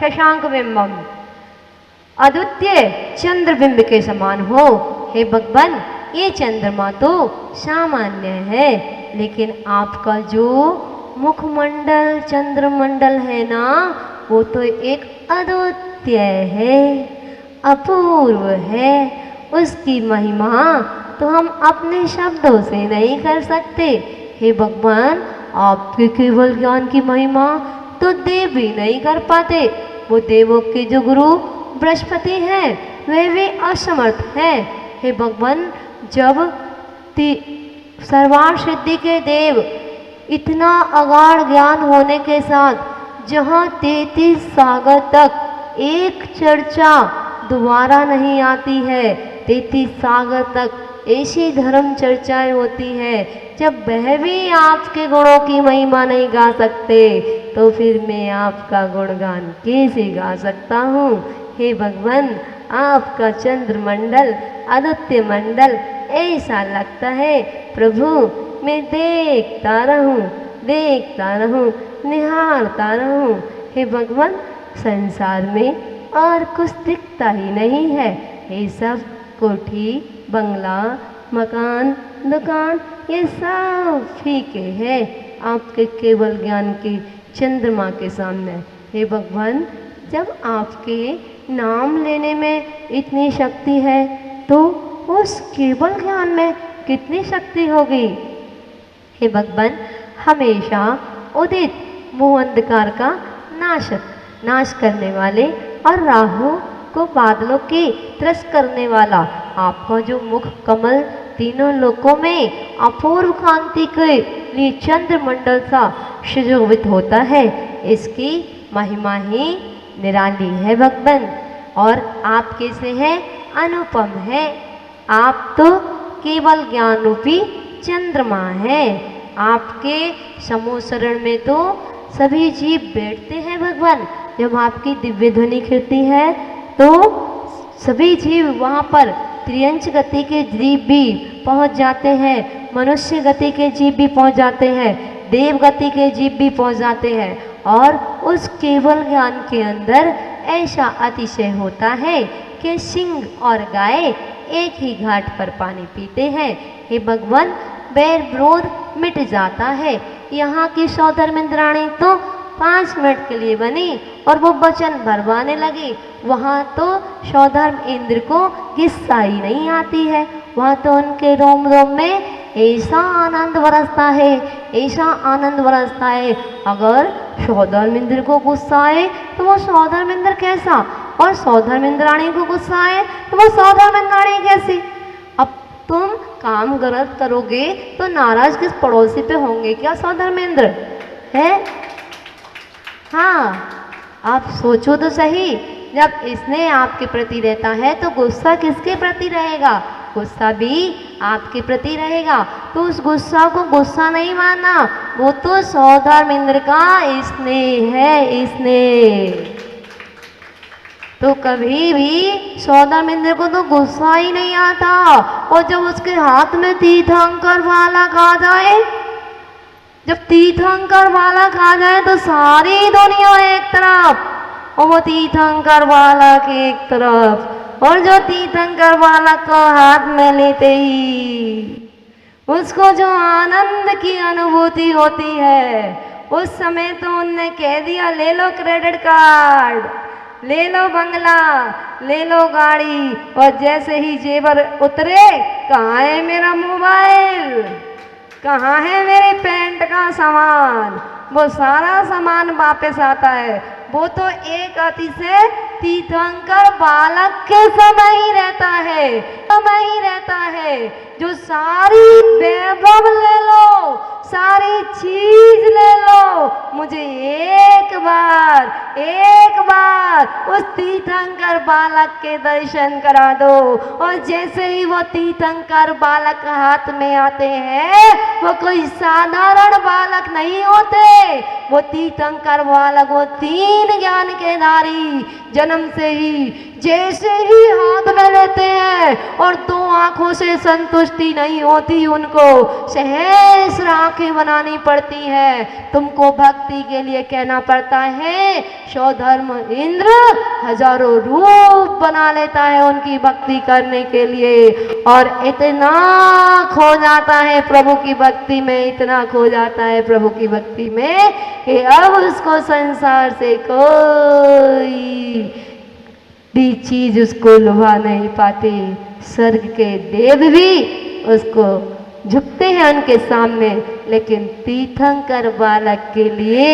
शशांक बिंबम, अद्वितीय चंद्रबिंब के समान हो। हे भगवान, ये चंद्रमा तो सामान्य है, लेकिन आपका जो मुखमंडल चंद्रमंडल है ना, वो तो एक अद्वितीय है, अपूर्व है। उसकी महिमा तो हम अपने शब्दों से नहीं कर सकते। हे भगवान, आपके केवल ज्ञान की महिमा तो देव भी नहीं कर पाते। वो देवों के जो गुरु बृहस्पति हैं, वे भी असमर्थ हैं। हे भगवान, जब सर्वार्थ सिद्धि के देव इतना अगाध ज्ञान होने के साथ जहाँ 33 सागर तक एक चर्चा दोबारा नहीं आती है, 33 सागर तक ऐसी धर्म चर्चाएं होती हैं, जब वह भी आपके गुणों की महिमा नहीं गा सकते, तो फिर मैं आपका गुणगान कैसे गा सकता हूँ। हे भगवान, आपका चंद्रमंडल अद्वितीय मंडल ऐसा लगता है प्रभु, मैं देखता रहूं, निहारता रहूं। हे भगवान, संसार में और कुछ दिखता ही नहीं है। ये सब कोठी, बंगला, मकान, दुकान, ये सब फीके हैं आपके केवल ज्ञान के चंद्रमा के सामने। हे भगवान, जब आपके नाम लेने में इतनी शक्ति है, तो उस केवल ज्ञान में कितनी शक्ति होगी। हे भगवान, हमेशा उदित मोह अंधकार का नाश करने वाले और राहु को बादलों की त्रस्त करने वाला आपका जो मुख कमल तीनों लोकों में अपूर्व कांति के लिए चंद्रमंडल सा सुशोभित होता है, इसकी महिमा ही निराली है भगवान। और आप कैसे हैं? अनुपम है। आप तो केवल ज्ञान रूपी चंद्रमा है। आपके समूह शरण में तो सभी जीव बैठते हैं भगवान। जब आपकी दिव्य ध्वनि खिलती है तो सभी जीव वहाँ पर त्रियंच गति के जीव भी पहुँच जाते हैं, मनुष्य गति के जीव भी पहुँच जाते हैं, देव गति के जीव भी पहुँच जाते हैं। और उस केवल ज्ञान के अंदर ऐसा अतिशय होता है कि सिंह और गाय एक ही घाट पर पानी पीते हैं। हे भगवान, बैर विरोध मिट जाता है। यहाँ की सौधर्मिंद्राणी तो 5 मिनट के लिए बनी और वो वचन भरवाने लगी। वहाँ तो सौधर्म इंद्र को गुस्सा ही नहीं आती है। वहाँ तो उनके रोम रोम में ऐसा आनंद बरसता है, ऐसा आनंद बरसता है। अगर सौधर्मिंद्र को गुस्सा आए तो वो सौधर्मिंद्र कैसा, और सौधर्मिंद्राणी को गुस्सा आए तो वो सौधर्मिंद्राणी कैसी। अब तुम काम गलत करोगे तो नाराज किस पड़ोसी पे होंगे क्या सौधर्मेंद्र है? हाँ, आप सोचो तो सही। जब इसने आपके प्रति रहता है तो गुस्सा किसके प्रति रहेगा? गुस्सा भी आपके प्रति रहेगा। तो उस गुस्सा को गुस्सा नहीं मानना, वो तो सौधर्मेंद्र का स्नेह है, स्नेह। तो कभी भी सौधर्मेंद्र को तो गुस्सा ही नहीं आता। और जब उसके हाथ में तीर्थंकर वाला खा जाए, जब तीर्थंकर वाला खा जाए तो सारी दुनिया एक तरफ और वो तीर्थंकर वाला के एक तरफ। और जो तीर्थंकर वाला को हाथ में लेते ही उसको जो आनंद की अनुभूति होती है, उस समय तो उनने कह दिया, ले लो क्रेडिट कार्ड, ले लो बंगला, ले लो गाड़ी। और जैसे ही जेवर उतरे, कहाँ है मेरा मोबाइल, कहाँ है मेरे पैंट का सामान, वो सारा सामान वापस आता है। वो तो एक अति से तीर्थंकर बालक के समय ही रहता है, समय ही रहता है। जो सारी वैभव ले लो, सारी चीज ले लो, मुझे एक बार उस तीर्थंकर बालक के दर्शन करा दो। और जैसे ही वो तीर्थंकर बालक हाथ में आते हैं, वो कोई साधारण बालक नहीं होते। वो तीर्थंकर बालक, वो 3 ज्ञान के धारी, जन्म से ही जैसे ही हाथ में लेते हैं और 2 आंखों से संतुष्टि नहीं होती उनको, सहस्र आंखें आंखें बनानी पड़ती है, तुमको भक्ति के लिए कहना पड़ता है। सौधर्म इंद्र हजारों रूप बना लेता है उनकी भक्ति करने के लिए, और इतना खो जाता है प्रभु की भक्ति में, इतना खो जाता है प्रभु की भक्ति में कि अब उसको संसार से कोई भी चीज उसको लुभा नहीं पाती। स्वर्ग के देव भी उसको झुकते हैं उनके सामने, लेकिन तीर्थंकर बालक के लिए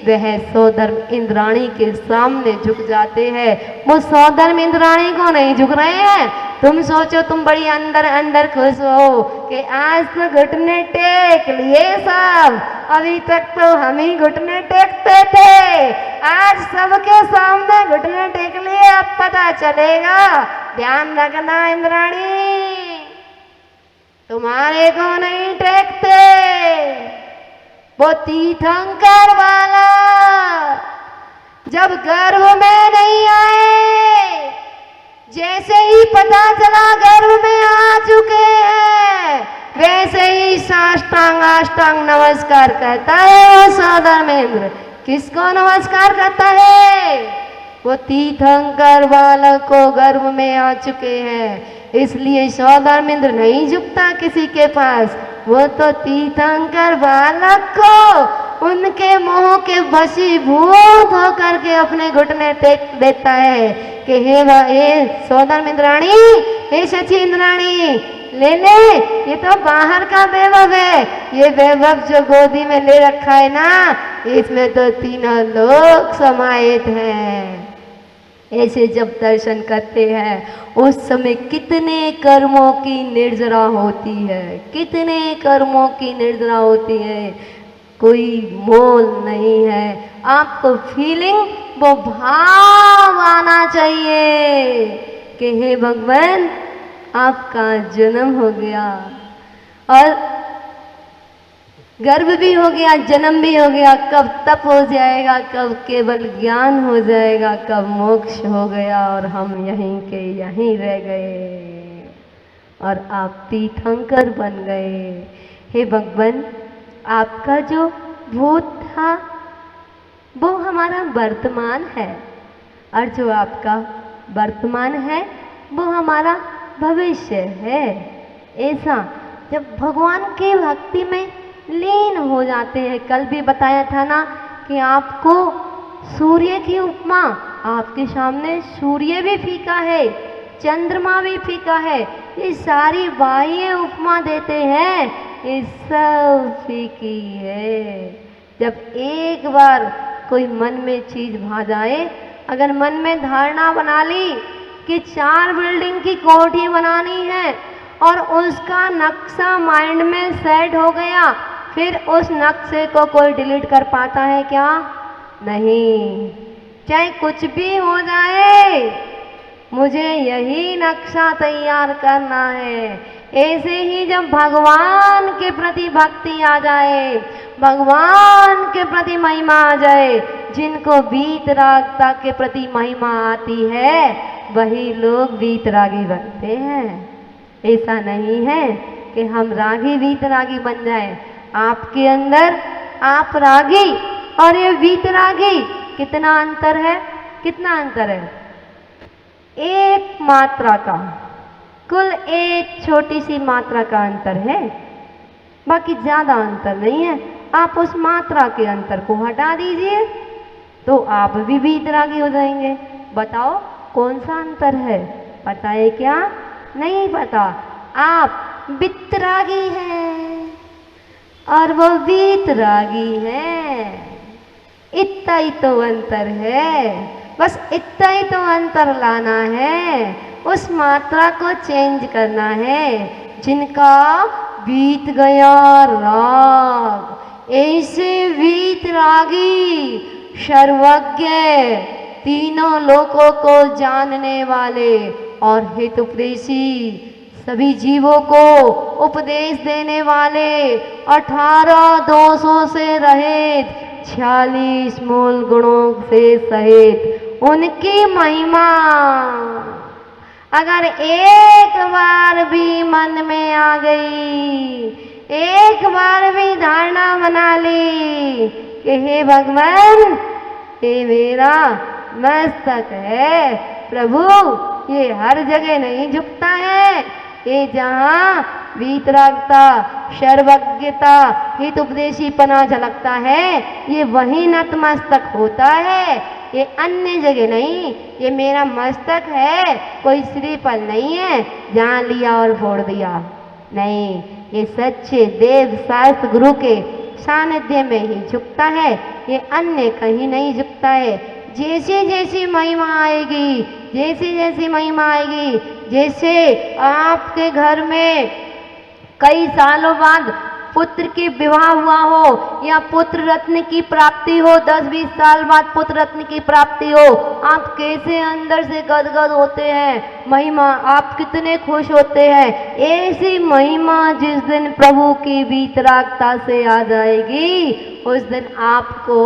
वह सौधर्म इंद्राणी के सामने झुक जाते हैं। वो सौधर्म इंद्राणी को नहीं झुक रहे हैं। तुम सोचो तुम बड़ी अंदर अंदर खुश हो कि आज तो घुटने टेक लिए सब, अभी तक तो हम ही घुटने टेकते थे, आज सबके सामने घुटने टेक लिए, अब पता चलेगा। ध्यान रखना इंद्राणी, तुम्हारे को नहीं टेकते, वो तीर्थंकर वाला जब गर्भ में नहीं आए, जैसे ही पता चला गर्भ में आ चुके हैं, वैसे ही साष्टांग अष्टांग नमस्कार करता है वो सौधर्मेंद्र। किसको नमस्कार करता है? वो तीर्थंकर बालक को गर्भ में आ चुके हैं, इसलिए सौधर्मेंद्र नहीं झुकता किसी के पास, वो तो तीर्थंकर बालक को उनके मोह के वशीभूत होकर के अपने घुटने टेक देता है कि हे सौधर्मेंद्राणी, हे शची इंद्राणी, ले ले, ये तो बाहर का वैभव है, ये वैभव जो गोदी में ले रखा है ना, इसमें तो तीनों लोग समाहित हैं। ऐसे जब दर्शन करते हैं उस समय कितने कर्मों की निर्जरा होती है, कितने कर्मों की निर्जरा होती है, कोई मोल नहीं है। आपको फीलिंग, वो भाव आना चाहिए कि हे भगवान आपका जन्म हो गया और गर्भ भी हो गया, जन्म भी हो गया, कब तप हो जाएगा, कब केवल ज्ञान हो जाएगा, कब मोक्ष हो गया और हम यहीं के यहीं रह गए और आप तीर्थंकर बन गए। हे भगवान, आपका जो भूत था वो हमारा वर्तमान है और जो आपका वर्तमान है वो हमारा भविष्य है। ऐसा जब भगवान की भक्ति में लीन हो जाते हैं, कल भी बताया था ना कि आपको सूर्य की उपमा, आपके सामने सूर्य भी फीका है, चंद्रमा भी फीका है, ये सारी बाह्य उपमा देते हैं, ये सब फीकी है। जब एक बार कोई मन में चीज भा जाए, अगर मन में धारणा बना ली कि 4 बिल्डिंग की कोठी बनानी है और उसका नक्शा माइंड में सेट हो गया, फिर उस नक्शे को कोई डिलीट कर पाता है क्या? नहीं। चाहे कुछ भी हो जाए, मुझे यही नक्शा तैयार करना है। ऐसे ही जब भगवान के प्रति भक्ति आ जाए, भगवान के प्रति महिमा आ जाए, जिनको वीतरागता के प्रति महिमा आती है वही लोग वीतरागी बनते हैं। ऐसा नहीं है कि हम रागी वीतरागी बन जाए। आपके अंदर आप रागी और ये वीतरागी, कितना अंतर है, कितना अंतर है? एक मात्रा का, कुल एक छोटी सी मात्रा का अंतर है, बाकी ज्यादा अंतर नहीं है। आप उस मात्रा के अंतर को हटा दीजिए तो आप भी वीतरागी हो जाएंगे। बताओ कौन सा अंतर है? पता है क्या? नहीं पता। आप वितरागी हैं और वो वीतरागी है। इतना ही तो अंतर है, बस इतना ही तो अंतर लाना है, उस मात्रा को चेंज करना है। जिनका बीत गया राग, ऐसे वीतरागी सर्वज्ञ, तीनों लोकों को जानने वाले और हितोपदेशी, सभी जीवों को उपदेश देने वाले, 18 दोषों से रहित, 46 मूल गुणों से सहित, उनकी महिमा अगर एक बार भी मन में आ गई, एक बार भी धारणा बना ली कि हे भगवान, ये मेरा मस्तक है। प्रभु ये हर जगह नहीं झुकता है, ये जहाँ वीतरागता, सर्वज्ञता, हितोपदेशीपना झलकता है, ये वही नतमस्तक होता है, ये अन्य जगह नहीं। ये मेरा मस्तक है, कोई श्रीफल नहीं है जहाँ लिया और फोड़ दिया, नहीं। ये सच्चे देव शास्त्र गुरु के सानिध्य में ही झुकता है, ये अन्य कहीं नहीं झुकता है। जैसे जैसी महिमा आएगी, जैसी जैसी महिमा आएगी, जैसे आपके घर में कई सालों बाद पुत्र की विवाह हुआ हो या पुत्र रत्न की प्राप्ति हो, 10-20 साल बाद पुत्र रत्न की प्राप्ति हो, आप कैसे अंदर से गदगद होते हैं, महिमा आप कितने खुश होते हैं। ऐसी महिमा जिस दिन प्रभु की वीतरागता से आ जाएगी, उस दिन आपको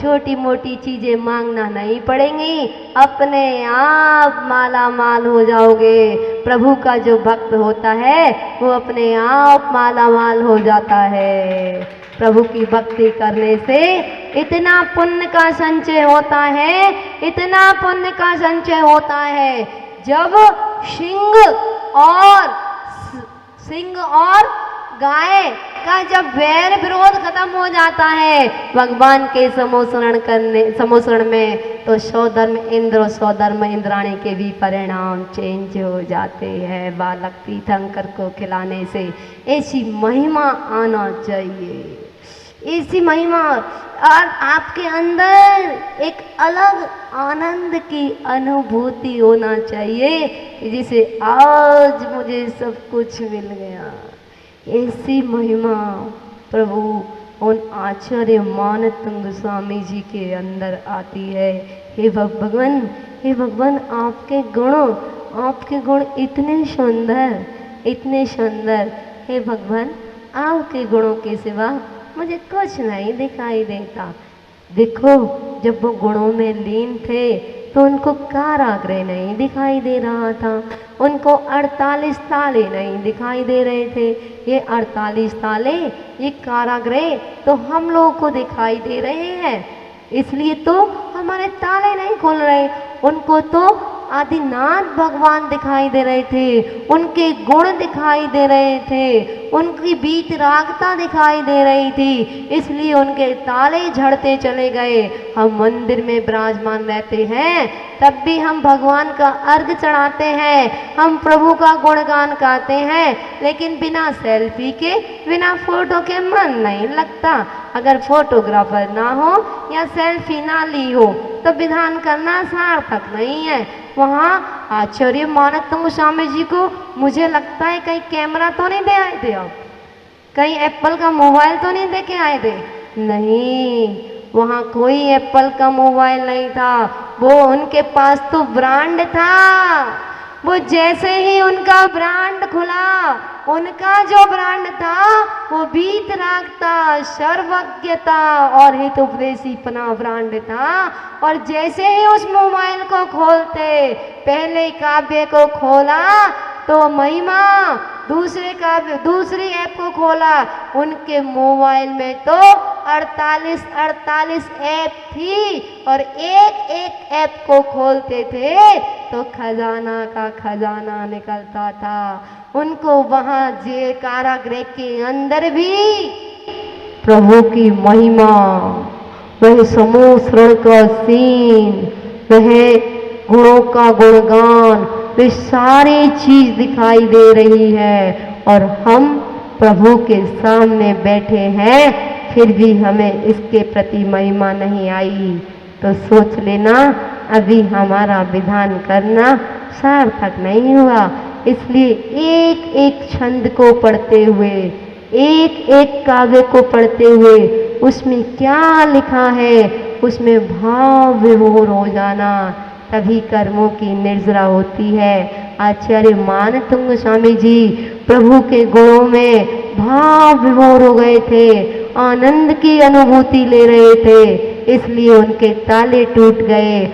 छोटी मोटी चीजें मांगना नहीं पड़ेंगी, अपने आप माला माल हो जाओगे। प्रभु का जो भक्त होता है वो अपने आप माला माल हो जाता है। प्रभु की भक्ति करने से इतना पुण्य का संचय होता है, इतना पुण्य का संचय होता है। जब सिंह और गाय का जब वैर विरोध खत्म हो जाता है भगवान के समोसरण में, तो सौधर्म इंद्र और सौधर्म इंद्राणी के भी परिणाम चेंज हो जाते हैं बालक तीर्थंकर को खिलाने से। ऐसी महिमा आना चाहिए, ऐसी महिमा, और आपके अंदर एक अलग आनंद की अनुभूति होना चाहिए कि जिसे आज मुझे सब कुछ मिल गया। ऐसी महिमा प्रभु उन आचार्य मानतंग स्वामी जी के अंदर आती है। हे भगवान, हे भगवान, आपके गुण इतने सुंदर, इतने सुंदर। हे भगवान, आपके गुणों के सिवा मुझे कुछ नहीं दिखाई देता। देखो, जब वो गुणों में लीन थे तो उनको कारागृह नहीं दिखाई दे रहा था, उनको 48 ताले नहीं दिखाई दे रहे थे। ये 48 ताले, ये कारागृह तो हम लोगों को दिखाई दे रहे हैं, इसलिए तो हमारे ताले नहीं खुल रहे। उनको तो आदिनाथ भगवान दिखाई दे रहे थे, उनके गुण दिखाई दे रहे थे, उनकी वीतरागता दिखाई दे रही थी, इसलिए उनके ताले झड़ते चले गए। हम मंदिर में विराजमान रहते हैं, तब भी हम भगवान का अर्घ चढ़ाते हैं, हम प्रभु का गुणगान गाते हैं, लेकिन बिना सेल्फी के, बिना फोटो के मन नहीं लगता। अगर फोटोग्राफर ना हो या सेल्फी ना ली हो तो विधान करना सार्थक नहीं है। वहाँ आचार्य मानतंग स्वामी जी को मुझे लगता है कहीं कैमरा तो नहीं दे आए थे आप, कहीं एप्पल का मोबाइल तो नहीं दे के आए थे? नहीं, वहाँ कोई एप्पल का मोबाइल नहीं था, वो उनके पास तो ब्रांड था। वो जैसे ही उनका ब्रांड खुला, उनका जो ब्रांड था वो वीतरागता, सर्वज्ञता और हितोपदेशीपना ब्रांड था। और जैसे ही उस मोबाइल को खोलते, पहले काव्य को खोला तो महिमा, दूसरी ऐप को खोला, उनके मोबाइल में तो 48 ऐप थी, और एक ऐप को खोलते थे तो खजाना का खजाना निकलता था। उनको वहाँ जे कारागृह के अंदर भी प्रभु की महिमा, वह समोसरण का सीन, वह गुणों का गुणगान, वे सारी चीज दिखाई दे रही है। और हम प्रभु के सामने बैठे हैं, फिर भी हमें इसके प्रति महिमा नहीं आई, तो सोच लेना अभी हमारा विधान करना सार्थक नहीं हुआ। इसलिए एक एक छंद को पढ़ते हुए, एक एक काव्य को पढ़ते हुए, उसमें क्या लिखा है उसमें भाव विभोर हो जाना, तभी कर्मों की निर्जरा होती है। आचार्य मानतंग स्वामी जी प्रभु के गुणों में भाव विभोर हो गए थे, आनंद की अनुभूति ले रहे थे, इसलिए उनके ताले टूट गए